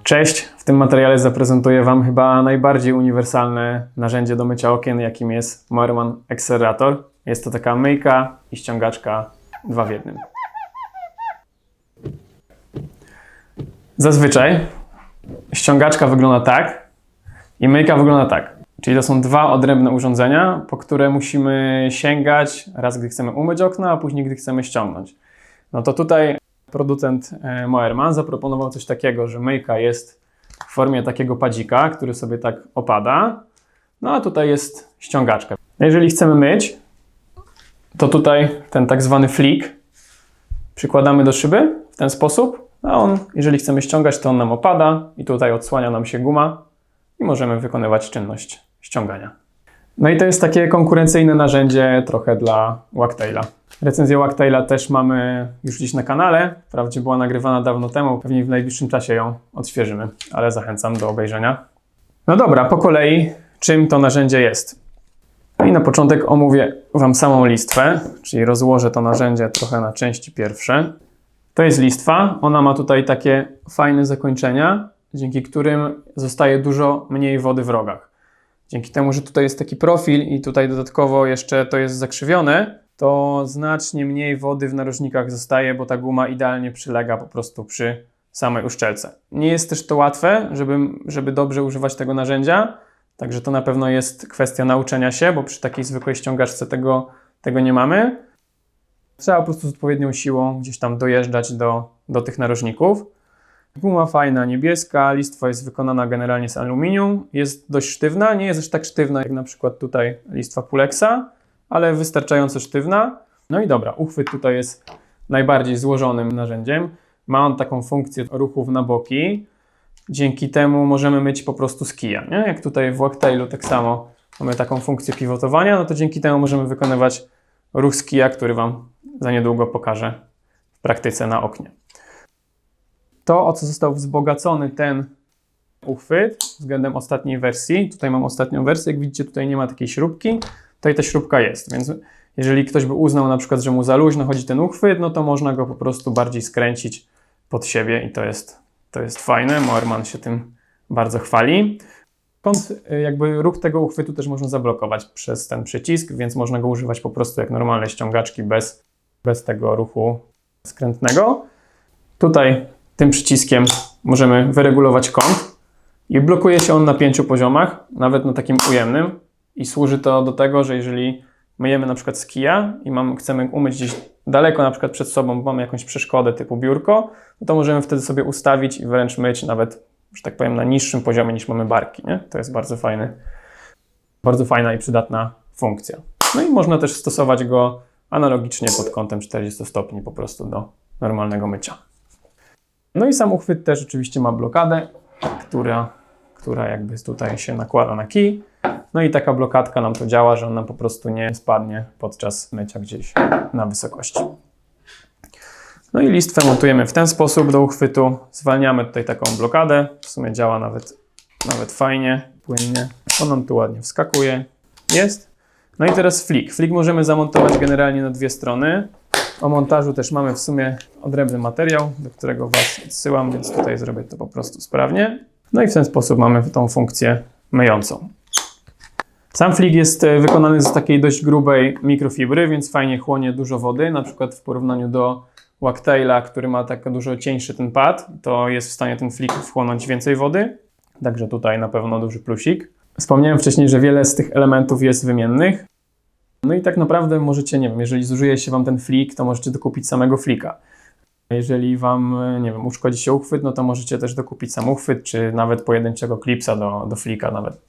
Cześć! W tym materiale zaprezentuję Wam chyba najbardziej uniwersalne narzędzie do mycia okien, jakim jest Moerman Accelerator. Jest to taka myjka i ściągaczka 2 w 1. Zazwyczaj ściągaczka wygląda tak i myjka wygląda tak. Czyli to są dwa odrębne urządzenia, po które musimy sięgać raz, gdy chcemy umyć okna, a później, gdy chcemy ściągnąć. No to tutaj producent Moerman zaproponował coś takiego, że myjka jest w formie takiego padzika, który sobie tak opada. No a tutaj jest ściągaczka. Jeżeli chcemy myć, to tutaj ten tak zwany flik przykładamy do szyby w ten sposób, a on, jeżeli chcemy ściągać, to on nam opada i tutaj odsłania nam się guma i możemy wykonywać czynność ściągania. No i to jest takie konkurencyjne narzędzie trochę dla Wagtaila. Recenzję Wagtaila też mamy już dziś na kanale. Wprawdzie była nagrywana dawno temu, pewnie w najbliższym czasie ją odświeżymy, ale zachęcam do obejrzenia. No dobra, po kolei czym to narzędzie jest. No i na początek omówię Wam samą listwę, czyli rozłożę to narzędzie trochę na części pierwsze. To jest listwa, ona ma tutaj takie fajne zakończenia, dzięki którym zostaje dużo mniej wody w rogach. Dzięki temu, że tutaj jest taki profil i tutaj dodatkowo jeszcze to jest zakrzywione, to znacznie mniej wody w narożnikach zostaje, bo ta guma idealnie przylega po prostu przy samej uszczelce. Nie jest też to łatwe, żeby dobrze używać tego narzędzia, także to na pewno jest kwestia nauczenia się, bo przy takiej zwykłej ściągaczce tego nie mamy. Trzeba po prostu z odpowiednią siłą gdzieś tam dojeżdżać do tych narożników. Guma fajna, niebieska, listwa jest wykonana generalnie z aluminium, jest dość sztywna, nie jest aż tak sztywna jak na przykład tutaj listwa Pulexa, ale wystarczająco sztywna. No i dobra, uchwyt tutaj jest najbardziej złożonym narzędziem. Ma on taką funkcję ruchów na boki, dzięki temu możemy myć po prostu z kija, nie? Jak tutaj w Wagtailu tak samo mamy taką funkcję pivotowania, no to dzięki temu możemy wykonywać ruch z kija, który Wam za niedługo pokażę w praktyce na oknie. To, o co został wzbogacony ten uchwyt względem ostatniej wersji, tutaj mam ostatnią wersję, jak widzicie tutaj nie ma takiej śrubki, tutaj ta śrubka jest, więc jeżeli ktoś by uznał na przykład, że mu za luźno chodzi ten uchwyt, no to można go po prostu bardziej skręcić pod siebie i to jest fajne, Moerman się tym bardzo chwali. Jakby ruch tego uchwytu też można zablokować przez ten przycisk, więc można go używać po prostu jak normalne ściągaczki bez tego ruchu skrętnego. Tutaj tym przyciskiem możemy wyregulować kąt i blokuje się on na 5 poziomach, nawet na takim ujemnym i służy to do tego, że jeżeli myjemy na przykład z kija i chcemy umyć gdzieś daleko na przykład przed sobą, bo mamy jakąś przeszkodę typu biurko, no to możemy wtedy sobie ustawić i wręcz myć nawet, że tak powiem, na niższym poziomie niż mamy barki, nie? To jest bardzo fajna i przydatna funkcja. No i można też stosować go analogicznie pod kątem 40 stopni po prostu do normalnego mycia. No i sam uchwyt też oczywiście ma blokadę, która jakby tutaj się nakłada na kij. No i taka blokadka nam to działa, że on nam po prostu nie spadnie podczas mycia gdzieś na wysokości. No i listwę montujemy w ten sposób do uchwytu. Zwalniamy tutaj taką blokadę. W sumie działa nawet fajnie, płynnie. On nam tu ładnie wskakuje. Jest. No i teraz flik. Flik możemy zamontować generalnie na 2 strony. O montażu też mamy w sumie odrębny materiał, do którego Was odsyłam, więc tutaj zrobię to po prostu sprawnie. No i w ten sposób mamy tą funkcję myjącą. Sam flik jest wykonany z takiej dość grubej mikrofibry, więc fajnie chłonie dużo wody. Na przykład w porównaniu do Wagtaila, który ma tak dużo cieńszy ten pad, to jest w stanie ten flik wchłonąć więcej wody. Także tutaj na pewno duży plusik. Wspomniałem wcześniej, że wiele z tych elementów jest wymiennych. No i tak naprawdę możecie, nie wiem, jeżeli zużyje się Wam ten flik, to możecie dokupić samego flika. Jeżeli Wam, nie wiem, uszkodzi się uchwyt, no to możecie też dokupić sam uchwyt, czy nawet pojedynczego klipsa do flika, nawet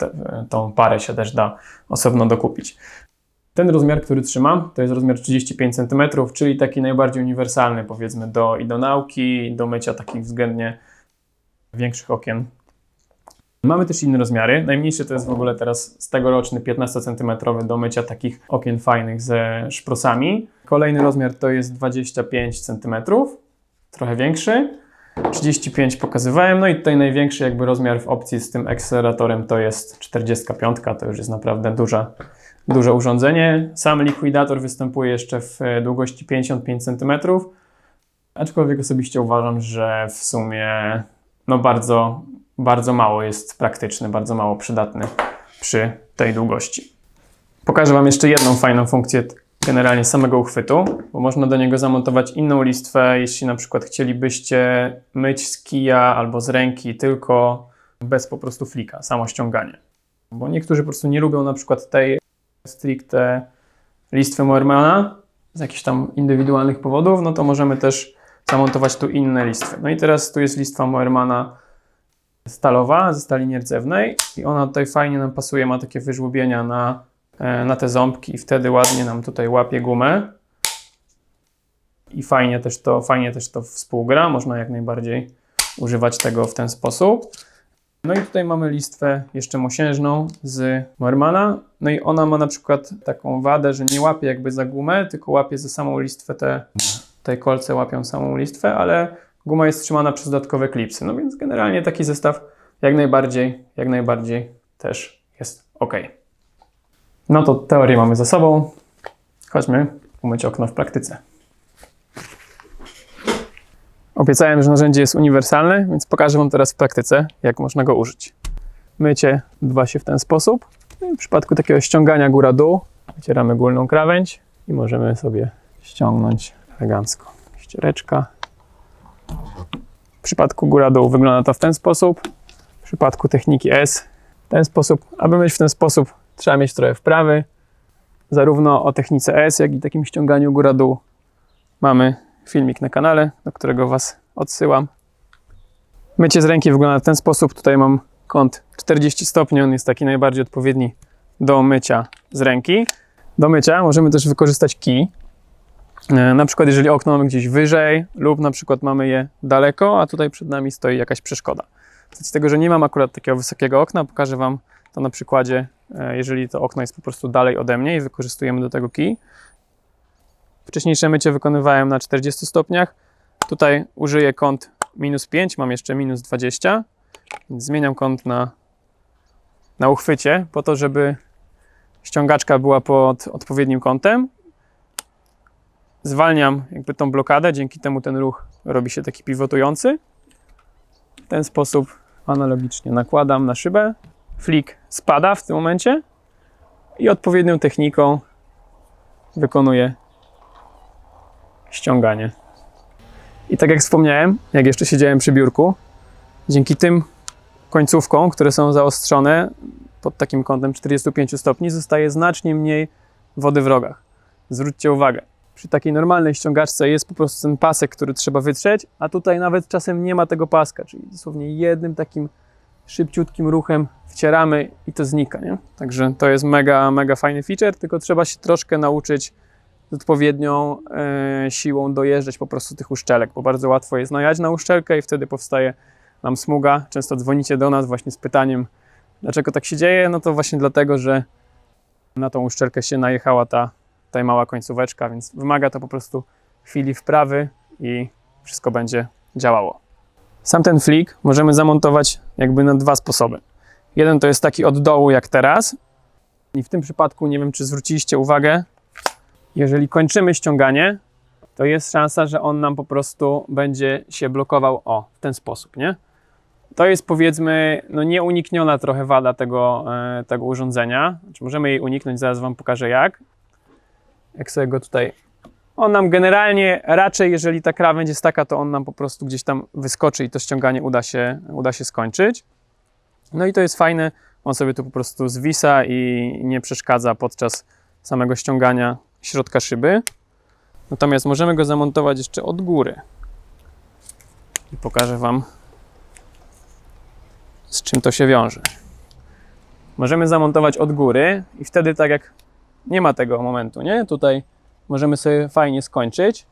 tą parę się też da osobno dokupić. Ten rozmiar, który trzymam, to jest rozmiar 35 cm, czyli taki najbardziej uniwersalny, powiedzmy, do nauki, do mycia takich względnie większych okien. Mamy też inne rozmiary. Najmniejszy to jest w ogóle teraz z tegoroczny 15 cm do mycia takich okien fajnych ze szprosami. Kolejny rozmiar to jest 25 cm, trochę większy. 35 pokazywałem, no i tutaj największy jakby rozmiar w opcji z tym akceleratorem to jest 45, to już jest naprawdę duże urządzenie. Sam likwidator występuje jeszcze w długości 55 cm, aczkolwiek osobiście uważam, że w sumie no bardzo, bardzo mało jest praktyczny, bardzo mało przydatny przy tej długości. Pokażę Wam jeszcze jedną fajną funkcję generalnie samego uchwytu, bo można do niego zamontować inną listwę, jeśli na przykład chcielibyście myć z kija albo z ręki tylko bez po prostu flika, samo ściąganie. Bo niektórzy po prostu nie lubią na przykład tej stricte listwy Moermana z jakichś tam indywidualnych powodów, no to możemy też zamontować tu inne listwy. No i teraz tu jest listwa Moermana stalowa ze stali nierdzewnej i ona tutaj fajnie nam pasuje, ma takie wyżłobienia na te ząbki i wtedy ładnie nam tutaj łapie gumę i fajnie też to współgra, można jak najbardziej używać tego w ten sposób. No i tutaj mamy listwę jeszcze mosiężną z Moermana, no i ona ma na przykład taką wadę, że nie łapie jakby za gumę, tylko łapie za samą listwę, te kolce łapią samą listwę, ale guma jest trzymana przez dodatkowe klipsy, no więc generalnie taki zestaw jak najbardziej też jest ok. No to teorię mamy za sobą. Chodźmy umyć okno w praktyce. Obiecałem, że narzędzie jest uniwersalne, więc pokażę Wam teraz w praktyce, jak można go użyć. Mycie odbywa się w ten sposób. W przypadku takiego ściągania góra-dół wycieramy górną krawędź i możemy sobie ściągnąć elegancko. Ściereczka. W przypadku góra-dół wygląda to w ten sposób. W przypadku techniki S w ten sposób. Aby myć w ten sposób, trzeba mieć trochę wprawy. Zarówno o technice S, jak i takim ściąganiu góra-dół mamy filmik na kanale, do którego Was odsyłam. Mycie z ręki wygląda w ten sposób. Tutaj mam kąt 40 stopni, on jest taki najbardziej odpowiedni do mycia z ręki. Do mycia możemy też wykorzystać kij. Na przykład jeżeli okno mamy gdzieś wyżej lub na przykład mamy je daleko, a tutaj przed nami stoi jakaś przeszkoda. Z tego, że nie mam akurat takiego wysokiego okna, pokażę Wam to na przykładzie, jeżeli to okno jest po prostu dalej ode mnie i wykorzystujemy do tego kij. Wcześniejsze mycie wykonywałem na 40 stopniach. Tutaj użyję kąt -5, mam jeszcze -20. Więc zmieniam kąt na uchwycie, po to, żeby ściągaczka była pod odpowiednim kątem. Zwalniam jakby tą blokadę, dzięki temu ten ruch robi się taki pivotujący. W ten sposób analogicznie nakładam na szybę. Flik spada w tym momencie i odpowiednią techniką wykonuję ściąganie. I tak jak wspomniałem, jak jeszcze siedziałem przy biurku, dzięki tym końcówkom, które są zaostrzone pod takim kątem 45 stopni, zostaje znacznie mniej wody w rogach. Zwróćcie uwagę, przy takiej normalnej ściągaczce jest po prostu ten pasek, który trzeba wytrzeć, a tutaj nawet czasem nie ma tego paska, czyli dosłownie jednym takim szybciutkim ruchem wcieramy i to znika, nie? Także to jest mega, mega fajny feature, tylko trzeba się troszkę nauczyć z odpowiednią siłą dojeżdżać po prostu tych uszczelek, bo bardzo łatwo jest najechać na uszczelkę i wtedy powstaje nam smuga. Często dzwonicie do nas właśnie z pytaniem, dlaczego tak się dzieje? No to właśnie dlatego, że na tą uszczelkę się najechała ta mała końcóweczka, więc wymaga to po prostu chwili wprawy i wszystko będzie działało. Sam ten flik możemy zamontować jakby na dwa sposoby. Jeden to jest taki od dołu jak teraz i w tym przypadku, nie wiem czy zwróciliście uwagę, jeżeli kończymy ściąganie, to jest szansa, że on nam po prostu będzie się blokował w ten sposób, nie? To jest powiedzmy no nieunikniona trochę wada tego urządzenia. Znaczy, możemy jej uniknąć, zaraz Wam pokażę jak. Jak sobie go tutaj... On nam generalnie raczej, jeżeli ta krawędź jest taka, to on nam po prostu gdzieś tam wyskoczy i to ściąganie uda się skończyć. No i to jest fajne, on sobie tu po prostu zwisa i nie przeszkadza podczas samego ściągania środka szyby. Natomiast możemy go zamontować jeszcze od góry. I pokażę Wam, z czym to się wiąże. Możemy zamontować od góry i wtedy tak jak nie ma tego momentu, nie? Tutaj możemy sobie fajnie skończyć.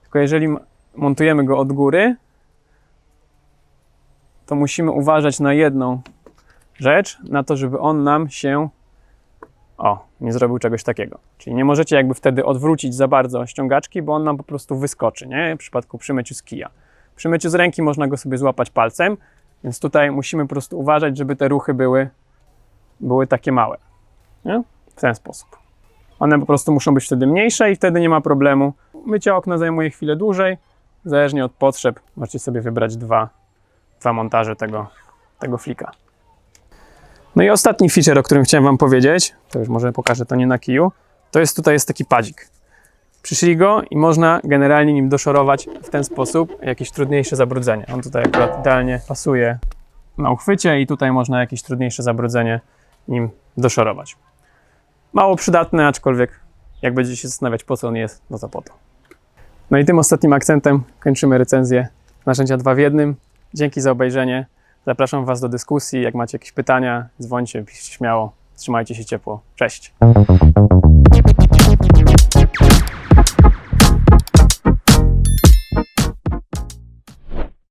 Tylko jeżeli montujemy go od góry, to musimy uważać na jedną rzecz, na to, żeby on nam się nie zrobił czegoś takiego. Czyli nie możecie jakby wtedy odwrócić za bardzo ściągaczki, bo on nam po prostu wyskoczy, nie? W przypadku przy myciu z kija. Przy myciu z ręki można go sobie złapać palcem, więc tutaj musimy po prostu uważać, żeby te ruchy były takie małe. Nie? W ten sposób. One po prostu muszą być wtedy mniejsze i wtedy nie ma problemu. Mycie okna zajmuje chwilę dłużej, zależnie od potrzeb. Możecie sobie wybrać dwa dwa montaże tego flika. No i ostatni feature, o którym chciałem wam powiedzieć, to już może pokażę to nie na kiju, to jest tutaj jest taki padzik. Przyszli go i można generalnie nim doszorować w ten sposób jakieś trudniejsze zabrudzenie. On tutaj akurat idealnie pasuje na uchwycie i tutaj można jakieś trudniejsze zabrudzenie nim doszorować. Mało przydatne, aczkolwiek jak będziecie się zastanawiać, po co on jest, no to po to. No i tym ostatnim akcentem kończymy recenzję narzędzia 2 w 1. Dzięki za obejrzenie. Zapraszam was do dyskusji. Jak macie jakieś pytania, dzwońcie, piszcie śmiało. Trzymajcie się ciepło. Cześć!